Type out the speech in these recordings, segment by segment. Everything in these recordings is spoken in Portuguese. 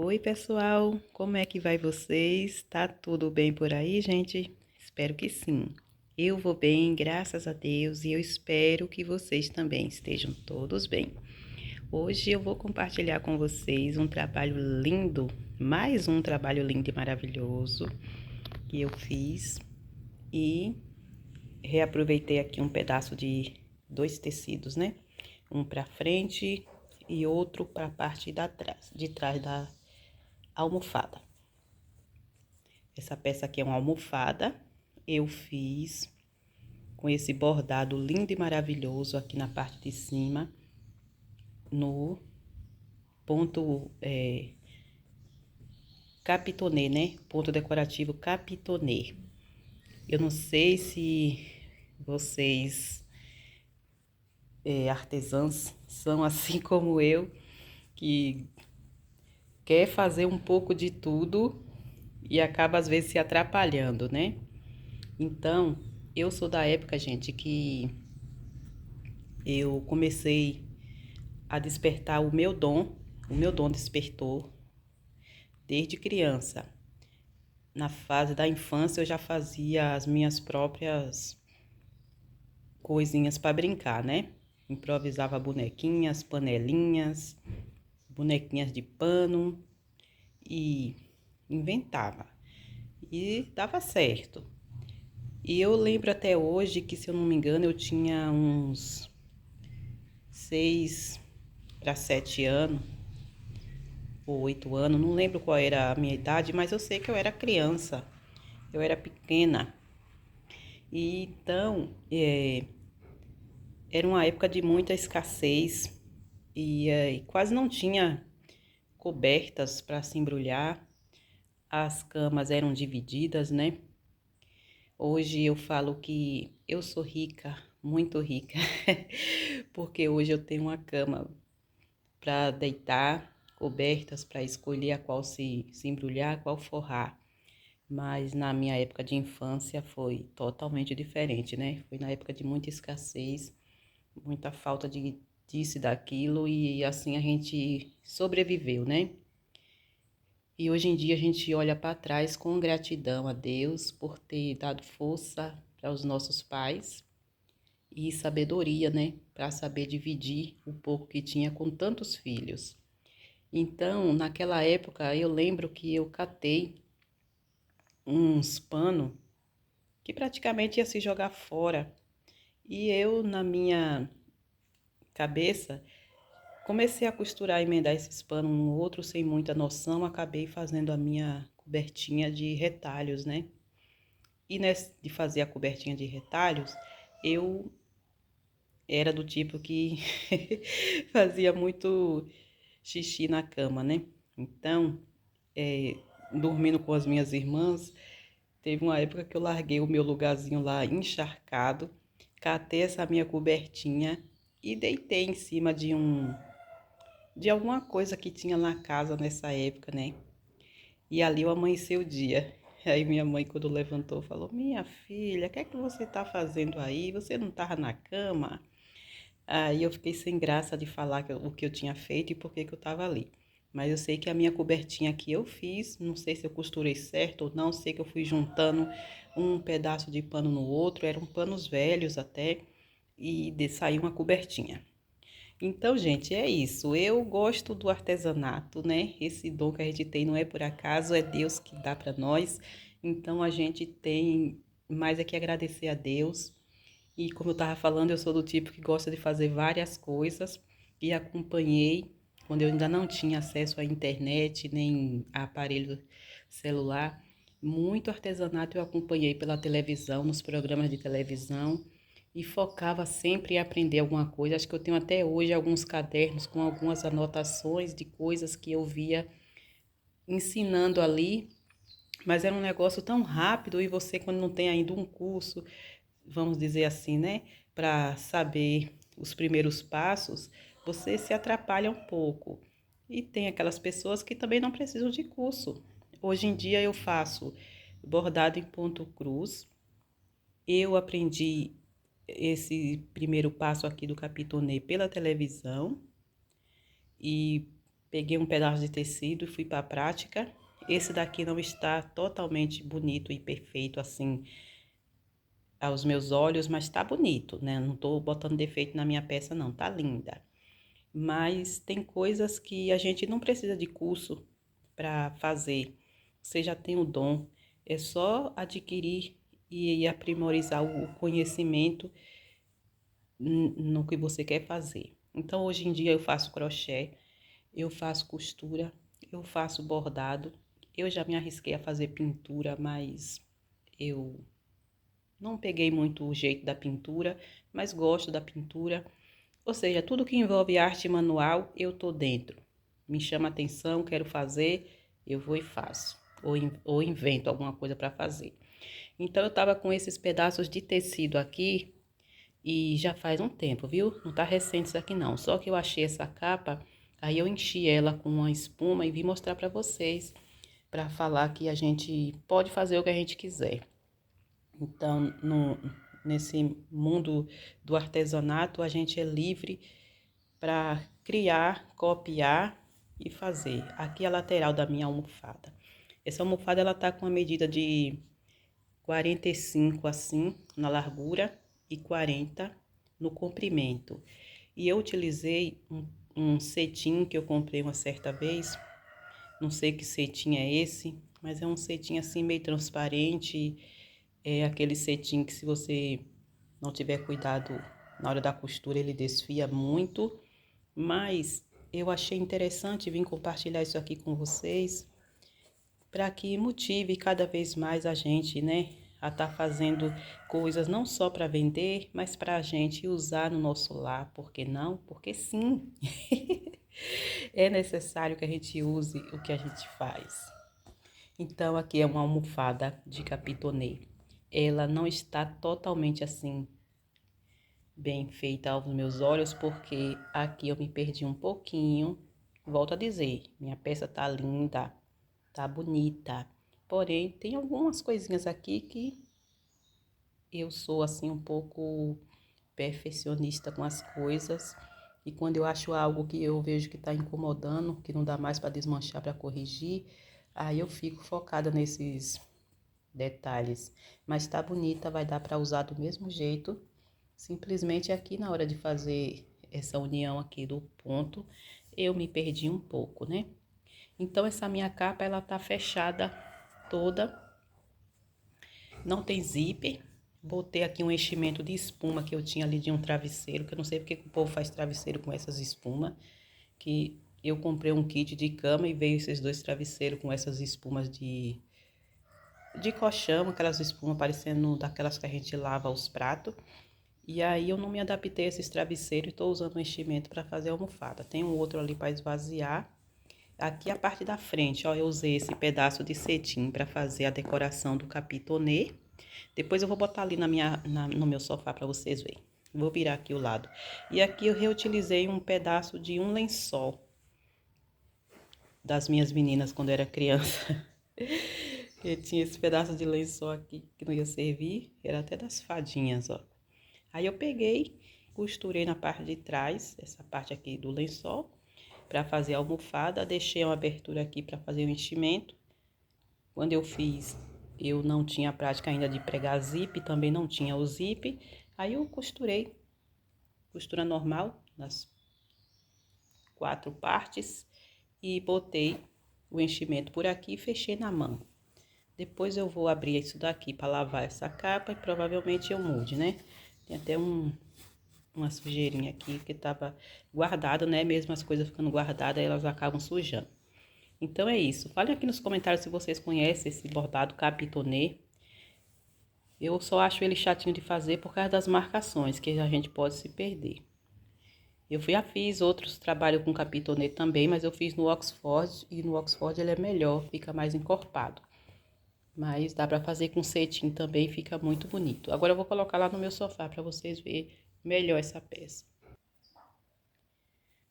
Oi, pessoal, como é que vai vocês? Tá tudo bem por aí, gente? Espero que sim. Eu vou bem, graças a Deus, e eu espero que vocês também estejam todos bem. Hoje eu vou compartilhar com vocês um trabalho lindo, mais um trabalho lindo e maravilhoso que eu fiz e reaproveitei aqui um pedaço de dois tecidos, né? Um para frente e outro para a parte de trás da almofada. Essa peça aqui é uma almofada. Eu fiz com esse bordado lindo e maravilhoso aqui na parte de cima, no ponto capitonê, né? Ponto decorativo capitonê. Eu não sei se vocês, artesãs, são assim como eu, que quer fazer um pouco de tudo e acaba às vezes se atrapalhando, né? Então, eu sou da época, gente, que eu comecei a despertar o meu dom despertou desde criança. Na fase da infância eu já fazia as minhas próprias coisinhas para brincar, né? Improvisava bonequinhas, panelinhas, bonequinhas de pano e inventava. E dava certo. E eu lembro até hoje que, se eu não me engano, eu tinha uns 6 para 7 anos, ou 8 anos, não lembro qual era a minha idade, mas eu sei que eu era criança, eu era pequena. E então, era uma época de muita escassez e quase não tinha cobertas para se embrulhar, as camas eram divididas, né? Hoje eu falo que eu sou rica, muito rica, porque hoje eu tenho uma cama para deitar, cobertas para escolher a qual se embrulhar, a qual forrar. Mas na minha época de infância foi totalmente diferente, né? Foi na época de muita escassez, muita falta de disso e daquilo, e assim a gente sobreviveu, né? E hoje em dia a gente olha para trás com gratidão a Deus por ter dado força para os nossos pais e sabedoria, né? Para saber dividir o pouco que tinha com tantos filhos. Então, naquela época, eu lembro que eu catei uns panos que praticamente ia se jogar fora. E eu, na minha cabeça, comecei a costurar e emendar esses panos um no outro sem muita noção, acabei fazendo a minha cobertinha de retalhos, né? E nesse de fazer a cobertinha de retalhos, eu era do tipo que fazia muito xixi na cama, né? Então, dormindo com as minhas irmãs, teve uma época que eu larguei o meu lugarzinho lá encharcado, catei essa minha cobertinha e deitei em cima de alguma coisa que tinha na casa nessa época, né? E ali eu amanheci o dia. Aí minha mãe, quando levantou, falou: Minha filha, o que é que você tá fazendo aí? Você não tava na cama? Aí eu fiquei sem graça de falar o que eu tinha feito e por que que eu tava ali. Mas eu sei que a minha cobertinha que eu fiz, não sei se eu costurei certo ou não, sei que eu fui juntando um pedaço de pano no outro, eram panos velhos até, e saiu uma cobertinha. Então, gente, é isso. Eu gosto do artesanato, né? Esse dom que a gente tem não é por acaso, é Deus que dá para nós. Então, a gente tem mais é que agradecer a Deus. E como eu estava falando, eu sou do tipo que gosta de fazer várias coisas e acompanhei quando eu ainda não tinha acesso à internet nem a aparelho celular. Muito artesanato eu acompanhei pela televisão, nos programas de televisão e focava sempre em aprender alguma coisa. Acho que eu tenho até hoje alguns cadernos com algumas anotações de coisas que eu via ensinando ali, mas era um negócio tão rápido e você, quando não tem ainda um curso, vamos dizer assim, né, para saber os primeiros passos, você se atrapalha um pouco. E tem aquelas pessoas que também não precisam de curso. Hoje em dia eu faço bordado em ponto cruz. Eu aprendi esse primeiro passo aqui do capitonê pela televisão e Peguei um pedaço de tecido e fui para a prática. Esse daqui não está totalmente bonito e perfeito assim aos meus olhos, mas tá bonito, né? Não tô botando defeito na minha peça, não, tá linda. Mas tem coisas que a gente não precisa de curso para fazer. Você já tem o dom, é só adquirir e aprimorizar o conhecimento no que você quer fazer. Então, hoje em dia eu faço crochê, eu faço costura, eu faço bordado. Eu já me arrisquei a fazer pintura, mas eu não peguei muito o jeito da pintura, mas gosto da pintura. Ou seja, tudo que envolve arte manual, eu tô dentro. Me chama atenção, quero fazer, eu vou e faço. Ou invento alguma coisa para fazer. Então, eu tava com esses pedaços de tecido aqui e já faz um tempo, viu? Não tá recente isso aqui não. Só que eu achei essa capa, aí eu enchi ela com uma espuma e vim mostrar para vocês, para falar que a gente pode fazer o que a gente quiser. Então, nesse mundo do artesanato, a gente é livre para criar, copiar e fazer. Aqui é a lateral da minha almofada. Essa almofada ela tá com a medida de 45 assim na largura e 40 no comprimento. E eu utilizei um cetim que eu comprei uma certa vez. Não sei que cetim é esse, mas é um cetim assim meio transparente. É aquele cetim que se você não tiver cuidado na hora da costura, ele desfia muito. Mas eu achei interessante vir compartilhar isso aqui com vocês para que motive cada vez mais a gente, né, a estar fazendo coisas não só para vender, mas para a gente usar no nosso lar. Por que não? Porque sim, é necessário que a gente use o que a gente faz. Então, aqui é uma almofada de capitonê. Ela não está totalmente assim bem feita aos meus olhos, porque aqui eu me perdi um pouquinho. Volto a dizer, minha peça tá linda, tá bonita. Porém, tem algumas coisinhas aqui que eu sou assim um pouco perfeccionista com as coisas. E quando eu acho algo que eu vejo que está incomodando, que não dá mais para desmanchar, para corrigir, aí eu fico focada nesses detalhes. Mas tá bonita, vai dar para usar do mesmo jeito. Simplesmente aqui na hora de fazer essa união aqui do ponto, eu me perdi um pouco, né? Então essa minha capa ela tá fechada toda, não tem zíper. Botei aqui um enchimento de espuma que eu tinha ali de um travesseiro, que eu não sei porque o povo faz travesseiro com essas espumas, que eu comprei um kit de cama e veio esses dois travesseiros com essas espumas de colchão, aquelas espumas parecendo daquelas que a gente lava os pratos. E aí eu não me adaptei a esses travesseiros e estou usando o enchimento para fazer a almofada. Tem um outro ali para esvaziar. Aqui a parte da frente, ó, eu usei esse pedaço de cetim para fazer a decoração do capitonê. Depois eu vou botar ali no meu sofá para vocês verem. Vou virar aqui o lado. E aqui eu reutilizei um pedaço de um lençol das minhas meninas quando eu era criança. Eu tinha esse pedaço de lençol aqui que não ia servir, era até das fadinhas, ó. Aí eu peguei, costurei na parte de trás, essa parte aqui do lençol, para fazer a almofada. Deixei uma abertura aqui para fazer o enchimento. Quando eu fiz, eu não tinha prática ainda de pregar zip, também não tinha o zip. Aí eu costurei, costura normal, nas 4 partes, e botei o enchimento por aqui e fechei na mão. Depois eu vou abrir isso daqui para lavar essa capa e provavelmente eu mude, né? Tem até uma sujeirinha aqui que tava guardada, né? Mesmo as coisas ficando guardadas, elas acabam sujando. Então é isso. Fale aqui nos comentários se vocês conhecem esse bordado capitonê. Eu só acho ele chatinho de fazer por causa das marcações, que a gente pode se perder. Eu já fiz outros trabalhos com capitonê também, mas eu fiz no Oxford e no Oxford ele é melhor, fica mais encorpado. Mas dá pra fazer com cetim também, fica muito bonito. Agora eu vou colocar lá no meu sofá para vocês verem melhor essa peça.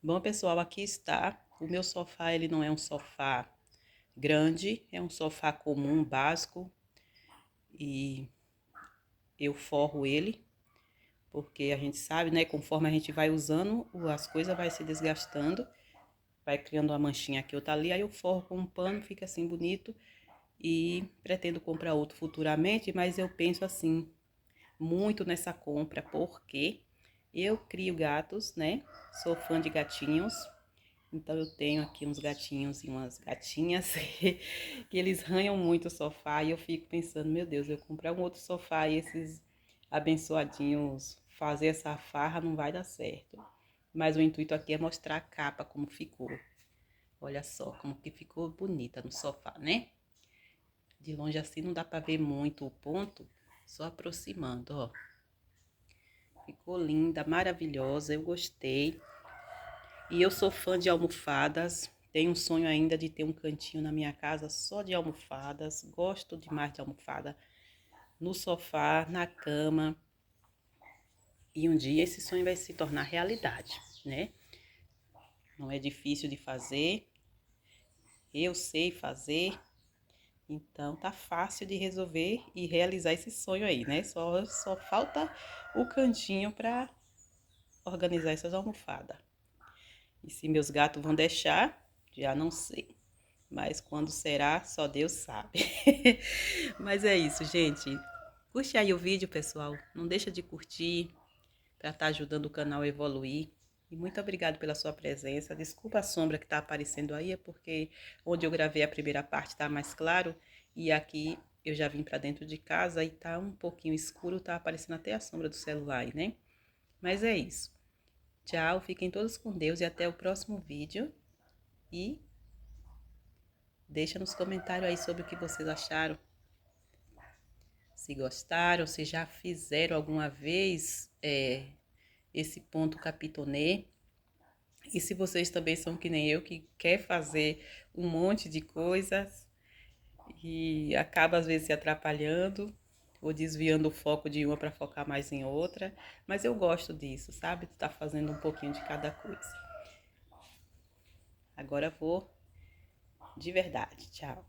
Bom, pessoal, aqui está. O meu sofá, ele não é um sofá grande, é um sofá comum, básico. E eu forro ele, porque a gente sabe, né, conforme a gente vai usando, as coisas vai se desgastando. vai criando uma manchinha aqui, outra ali, aí eu forro com um pano, fica assim bonito. E pretendo comprar outro futuramente, mas eu penso assim, muito nessa compra, porque eu crio gatos, né? Sou fã de gatinhos. Então eu tenho aqui uns gatinhos e umas gatinhas que eles ranham muito o sofá e eu fico pensando, meu Deus, eu comprar um outro sofá e esses abençoadinhos fazer essa farra não vai dar certo. Mas o intuito aqui é mostrar a capa como ficou. Olha só como que ficou bonita no sofá, né? De longe assim não dá pra ver muito o ponto, só aproximando, ó. Ficou linda, maravilhosa, eu gostei. E eu sou fã de almofadas. Tenho um sonho ainda de ter um cantinho na minha casa só de almofadas. Gosto demais de almofada no sofá, na cama. E um dia esse sonho vai se tornar realidade, né? Não é difícil de fazer. Eu sei fazer. Então tá fácil de resolver e realizar esse sonho aí, né? Só falta o cantinho para organizar essas almofadas. E se meus gatos vão deixar, já não sei. Mas quando será, só Deus sabe. Mas é isso, gente. Curte aí o vídeo, pessoal. Não deixa de curtir para estar ajudando o canal a evoluir. E muito obrigado pela sua presença. Desculpa a sombra que está aparecendo aí, é porque onde eu gravei a primeira parte está mais claro. E aqui eu já vim para dentro de casa e tá um pouquinho escuro, tá aparecendo até a sombra do celular aí, né? Mas é isso. Tchau, fiquem todos com Deus e até o próximo vídeo. E deixa nos comentários aí sobre o que vocês acharam. Se gostaram, se já fizeram alguma vez esse ponto capitonê. E se vocês também são que nem eu, que quer fazer um monte de coisas e acaba às vezes se atrapalhando ou desviando o foco de uma para focar mais em outra. Mas eu gosto disso, sabe? Tá fazendo um pouquinho de cada coisa. Agora vou de verdade. Tchau.